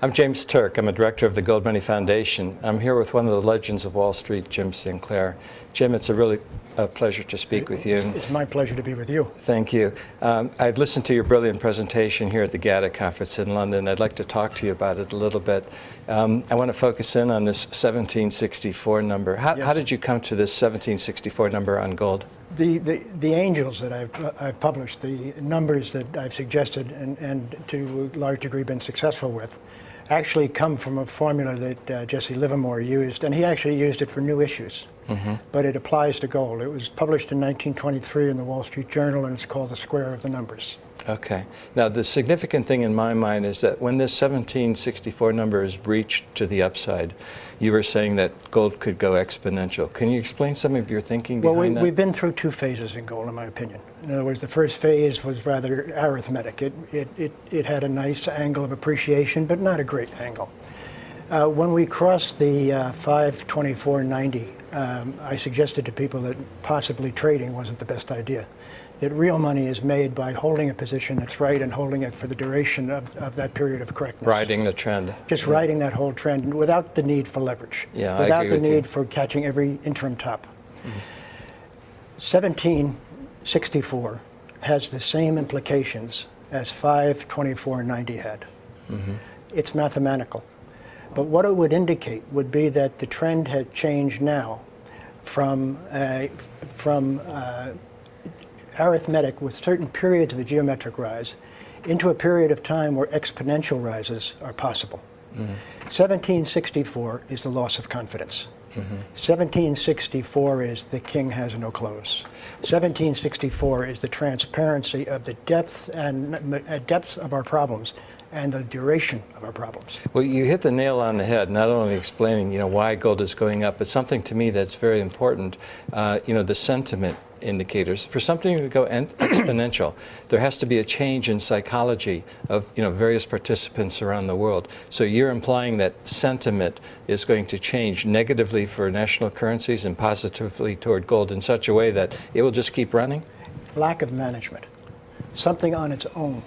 I'm James Turk. I'm a director of the Gold Money Foundation. I'm here with one of the legends of Wall Street, Jim Sinclair. Jim, it's a pleasure to speak with you. It's my pleasure to be with you. Thank you. I've listened to your brilliant presentation here at the GATA conference in London. I'd like to talk to you about it a little bit. I want to focus in on this 1764 number. How did you come to this 1764 number on gold? The angels that I've published, the numbers that I've suggested and to a large degree been successful with, actually come from a formula that Jesse Livermore used, and he actually used it for new issues. But it applies to gold. It was published in 1923 in the Wall Street Journal, and it's called The Square of the Numbers. Okay. Now, the significant thing in my mind is that when this 1764 number is breached to the upside, you were saying that gold could go exponential. Can you explain some of your thinking behind that? Well, we've been through two phases in gold, in my opinion. In other words, the first phase was rather arithmetic. It had a nice angle of appreciation, but not a great angle. When we crossed the 524.90, I suggested to people that possibly trading wasn't the best idea. That real money is made by holding a position that's right and holding it for the duration of that period of correctness. Riding the trend. Just riding that whole trend without the need for leverage. Yeah, without the need for catching every interim top. 1764 has the same implications as 524.90 had. It's mathematical. But what it would indicate would be that the trend had changed now from arithmetic with certain periods of a geometric rise into a period of time where exponential rises are possible. 1764 is the loss of confidence. 1764 is the king has no clothes. 1764 is the transparency of the depth of our problems and the duration of our problems. Well, you hit the nail on the head, not only explaining, why gold is going up, but something to me that's very important, the sentiment indicators. For something to go exponential, there has to be a change in psychology of various participants around the world. So you're implying that sentiment is going to change negatively for national currencies and positively toward gold in such a way that it will just keep running? Lack of management. Something on its own.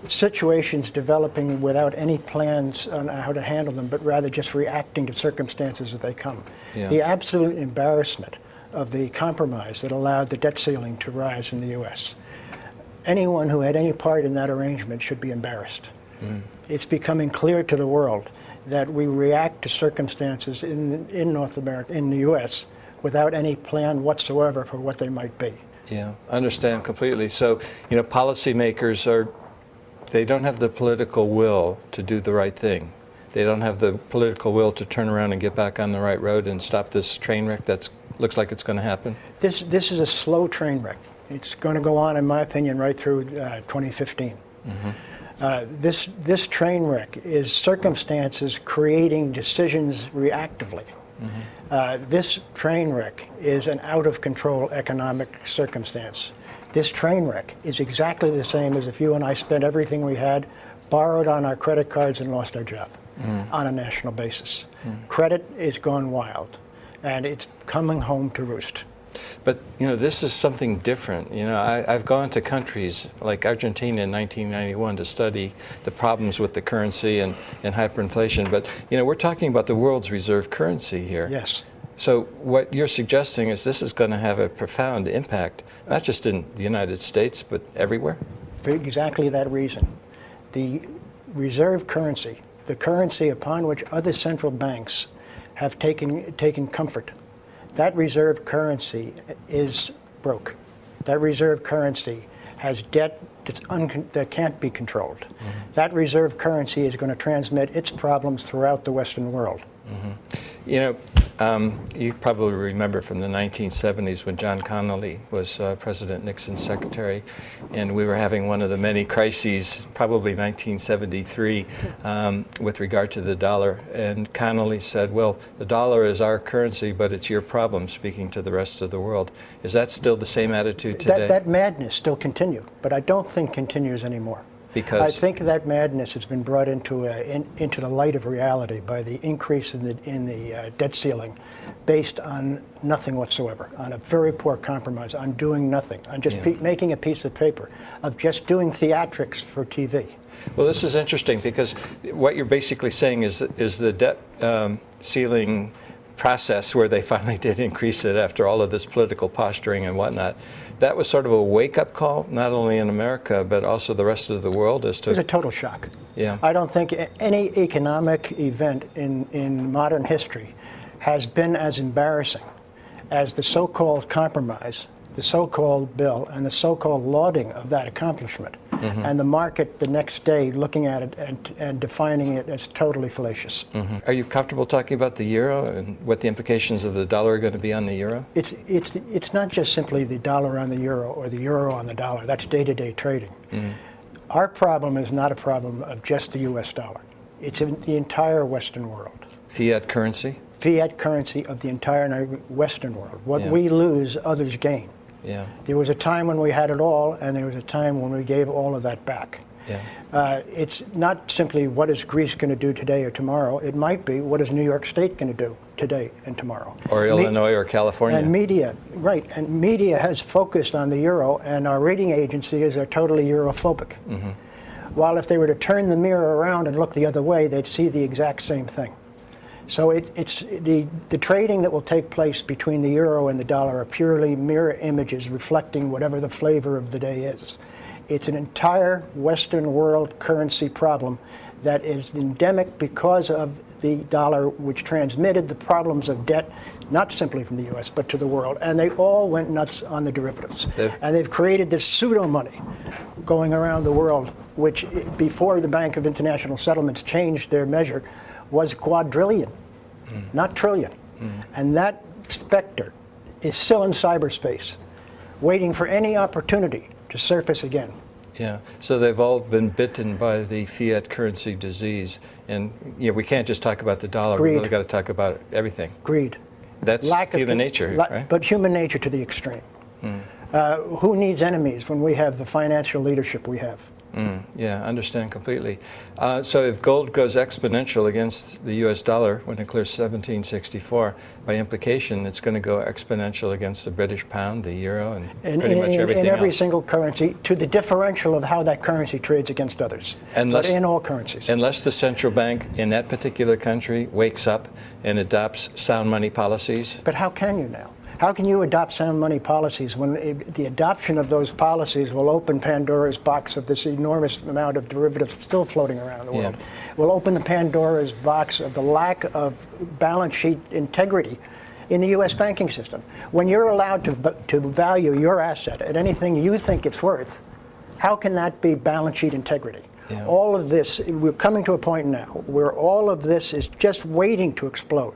Situations developing without any plans on how to handle them, but rather just reacting to circumstances as they come. Yeah. The absolute embarrassment of the compromise that allowed the debt ceiling to rise in the U.S. Anyone who had any part in that arrangement should be embarrassed. It's becoming clear to the world that we react to circumstances in North America, in the U.S., without any plan whatsoever for what they might be. Yeah, I understand completely. So, policymakers they don't have the political will to do the right thing. They don't have the political will to turn around and get back on the right road and stop this train wreck that looks like it's going to happen. This is a slow train wreck. It's going to go on, in my opinion, right through 2015. This train wreck is circumstances creating decisions reactively. This train wreck is an out-of-control economic circumstance. This train wreck is exactly the same as if you and I spent everything we had, borrowed on our credit cards, and lost our job on a national basis. Credit is gone wild, and it's coming home to roost. But, this is something different. I've gone to countries like Argentina in 1991 to study the problems with the currency and hyperinflation. But, we're talking about the world's reserve currency here. Yes. So what you're suggesting is this is going to have a profound impact, not just in the United States, but everywhere? For exactly that reason. The reserve currency, the currency upon which other central banks have taken comfort, that reserve currency is broke. That reserve currency has debt that can't be controlled. That reserve currency is going to transmit its problems throughout the Western world. You probably remember from the 1970s when John Connally was President Nixon's secretary, and we were having one of the many crises, probably 1973, with regard to the dollar. And Connally said, well, the dollar is our currency, but it's your problem, speaking to the rest of the world. Is that still the same attitude today? That madness still continues, but I don't think continues anymore. Because I think that madness has been brought into the light of reality by the increase in the debt ceiling, based on nothing whatsoever, on a very poor compromise, on doing nothing, on just making a piece of paper, of just doing theatrics for TV. Well, this is interesting because what you're basically saying is the debt ceiling process where they finally did increase it after all of this political posturing and whatnot. That was sort of a wake-up call, not only in America, but also the rest of the world as to... It was a total shock. Yeah. I don't think any economic event in modern history has been as embarrassing as the so-called compromise, the so-called bill, and the so-called lauding of that accomplishment. And the market the next day looking at it and defining it as totally fallacious. Are you comfortable talking about the euro and what the implications of the dollar are going to be on the euro? It's not just simply the dollar on the euro or the euro on the dollar. That's day-to-day trading. Our problem is not a problem of just the U.S. dollar. It's in the entire Western world. Fiat currency? Fiat currency of the entire Western world. What Yeah. we lose, others gain. Yeah. There was a time when we had it all, and there was a time when we gave all of that back. Yeah. It's not simply what is Greece going to do today or tomorrow. It might be what is New York State going to do today and tomorrow. Or Illinois or California. And media, right, and media has focused on the euro, and our rating agencies are totally Europhobic. While if they were to turn the mirror around and look the other way, they'd see the exact same thing. So it's the trading that will take place between the euro and the dollar are purely mirror images reflecting whatever the flavor of the day is. It's an entire Western world currency problem that is endemic because of the dollar, which transmitted the problems of debt, not simply from the U.S., but to the world. And they all went nuts on the derivatives. And they've created this pseudo money going around the world, which before the Bank of International Settlements changed their measure, was quadrillion, not trillion. And that specter is still in cyberspace, waiting for any opportunity to surface again. Yeah, so they've all been bitten by the fiat currency disease. And we can't just talk about the dollar, Greed. we really got to talk about everything. Greed. That's human nature, right? But human nature to the extreme. Who needs enemies when we have the financial leadership we have? Yeah, I understand completely. So if gold goes exponential against the U.S. dollar when it clears 1764, by implication, it's going to go exponential against the British pound, the euro, and pretty much everything in every else. single currency, to the differential of how that currency trades against others. But in all currencies. Unless the central bank in that particular country wakes up and adopts sound money policies. But how can you now? How can you adopt sound money policies when the adoption of those policies will open Pandora's box of this enormous amount of derivatives still floating around the world? Will open the Pandora's box of the lack of balance sheet integrity in the U.S. banking system. When you're allowed to value your asset at anything you think it's worth, how can that be balance sheet integrity? Yeah. All of this, we're coming to a point now where all of this is just waiting to explode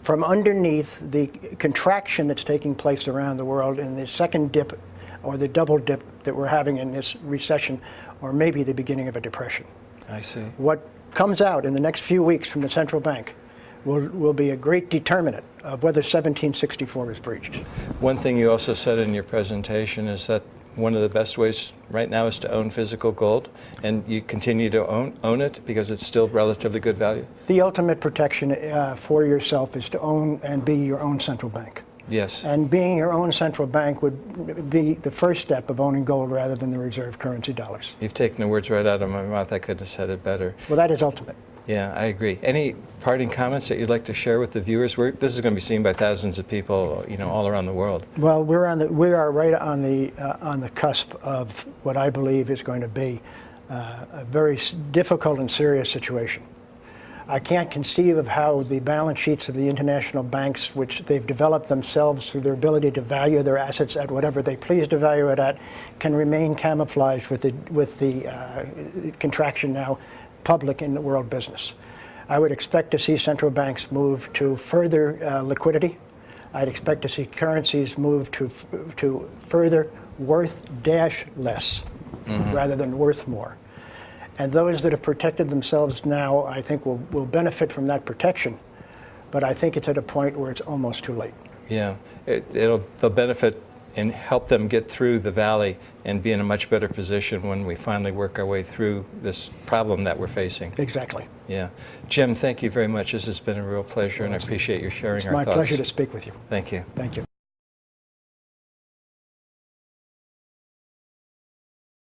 from underneath the contraction that's taking place around the world in the second dip or the double dip that we're having in this recession, or maybe the beginning of a depression. I see. What comes out in the next few weeks from the central bank will be a great determinant of whether 1764 is breached. One thing you also said in your presentation is that one of the best ways right now is to own physical gold, and you continue to own it because it's still relatively good value? The ultimate protection for yourself is to own and be your own central bank. Yes. And being your own central bank would be the first step of owning gold rather than the reserve currency dollars. You've taken the words right out of my mouth. I couldn't have said it better. Well, that is ultimate. Yeah, I agree. Any parting comments that you'd like to share with the viewers? This is going to be seen by thousands of people, all around the world. Well, we are right on the cusp of what I believe is going to be a very difficult and serious situation. I can't conceive of how the balance sheets of the international banks, which they've developed themselves through their ability to value their assets at whatever they please to value it at, can remain camouflaged with the contraction now public in the world business. I would expect to see central banks move to further liquidity. I'd expect to see currencies move to further worth dash less rather than worth more. And those that have protected themselves now, I think, will benefit from that protection. But I think it's at a point where it's almost too late. Yeah, they'll benefit and help them get through the valley and be in a much better position when we finally work our way through this problem that we're facing. Exactly. Yeah. Jim, thank you very much. This has been a real pleasure, and I appreciate you sharing our thoughts. It's my pleasure to speak with you. Thank you. Thank you.